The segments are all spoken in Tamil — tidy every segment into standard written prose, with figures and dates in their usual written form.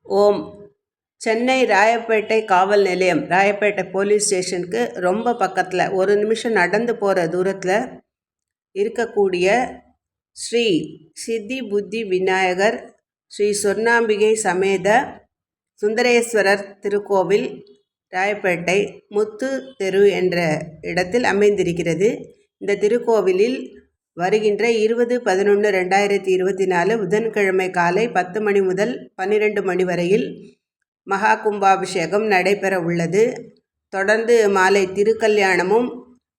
ஓம். சென்னை ராயப்பேட்டை காவல் நிலையம், ராயப்பேட்டை போலீஸ் ஸ்டேஷனுக்கு ரொம்ப பக்கத்தில், ஒரு நிமிஷம் நடந்து போகிற தூரத்தில் இருக்கக்கூடிய ஸ்ரீ சித்தி புத்தி விநாயகர் ஸ்ரீ சொர்ணாம்பிகை சமேத சுந்தரேஸ்வரர் திருக்கோவில் ராயப்பேட்டை முத்து தெரு என்ற இடத்தில் அமைந்திருக்கிறது. இந்த திருக்கோவிலில் வருகின்ற 20/11/2024 புதன்கிழமை காலை 10 மணி முதல் 12 மணி வரையில் மகா கும்பாபிஷேகம் நடைபெற உள்ளது. தொடர்ந்து மாலை திருக்கல்யாணமும்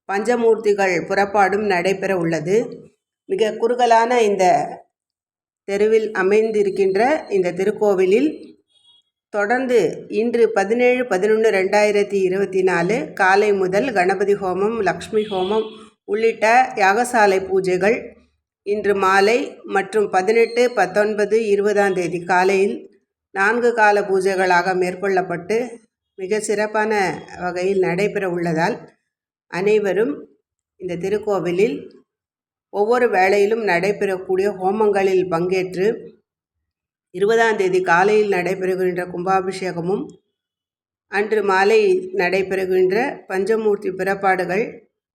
பஞ்சமூர்த்திகள் புறப்பாடும் நடைபெற உள்ளது. மிக குறுகலான இந்த தெருவில் அமைந்திருக்கின்ற இந்த திருக்கோவிலில் தொடர்ந்து இன்று 17/11/2024 காலை முதல் கணபதி ஹோமம், லக்ஷ்மி ஹோமம் உள்ளிட்ட யாகசாலை பூஜைகள் இன்று மாலை மற்றும் 18, 19, 20 காலையில் 4 கால பூஜைகளாக மேற்கொள்ளப்பட்டு மிக சிறப்பான வகையில் நடைபெற உள்ளதால் அனைவரும் இந்த திருக்கோவிலில் ஒவ்வொரு வேளையிலும் நடைபெறக்கூடிய ஹோமங்களில் பங்கேற்று 20 காலையில் நடைபெறுகின்ற கும்பாபிஷேகமும் அன்று மாலை நடைபெறுகின்ற பஞ்சமூர்த்தி புறப்பாடுகள்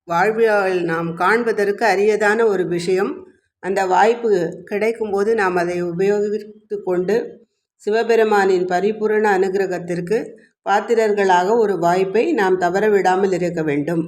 வாழ்வில் நாம் காண்பதற்கு அரியதான ஒரு விஷயம். அந்த வாய்ப்பு கிடைக்கும்போது நாம் அதை உபயோகித்து கொண்டு சிவபெருமானின் பரிபூரண அனுகிரகத்திற்கு பாத்திரர்களாக ஒரு வாய்ப்பை நாம் தவறவிடாமல் இருக்க வேண்டும்.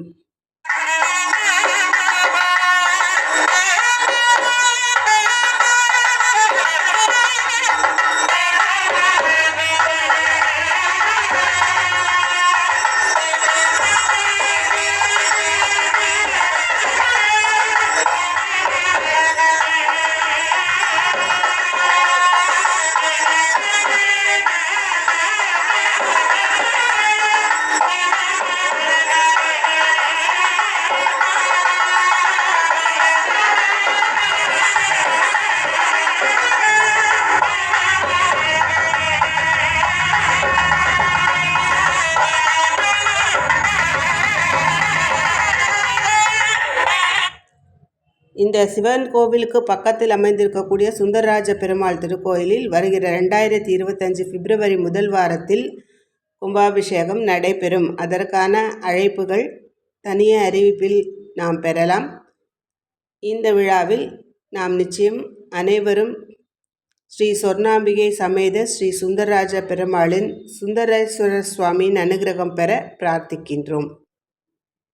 இந்த சிவன் கோவிலுக்கு பக்கத்தில் அமைந்திருக்கக்கூடிய சுந்தரராஜ பெருமாள் திருக்கோயிலில் வருகிற 2025 பிப்ரவரி முதல் வாரத்தில் கும்பாபிஷேகம் நடைபெறும். அதற்கான அழைப்புகள் தனிய அறிவிப்பில் நாம் பெறலாம். இந்த விழாவில் நாம் நிச்சயம் அனைவரும் ஸ்ரீ சொர்ணாம்பிகை சமேத ஸ்ரீ சுந்தரராஜ பெருமாளின் சுந்தரேஸ்வரர் சுவாமியின் அனுகிரகம் பெற பிரார்த்திக்கின்றோம்.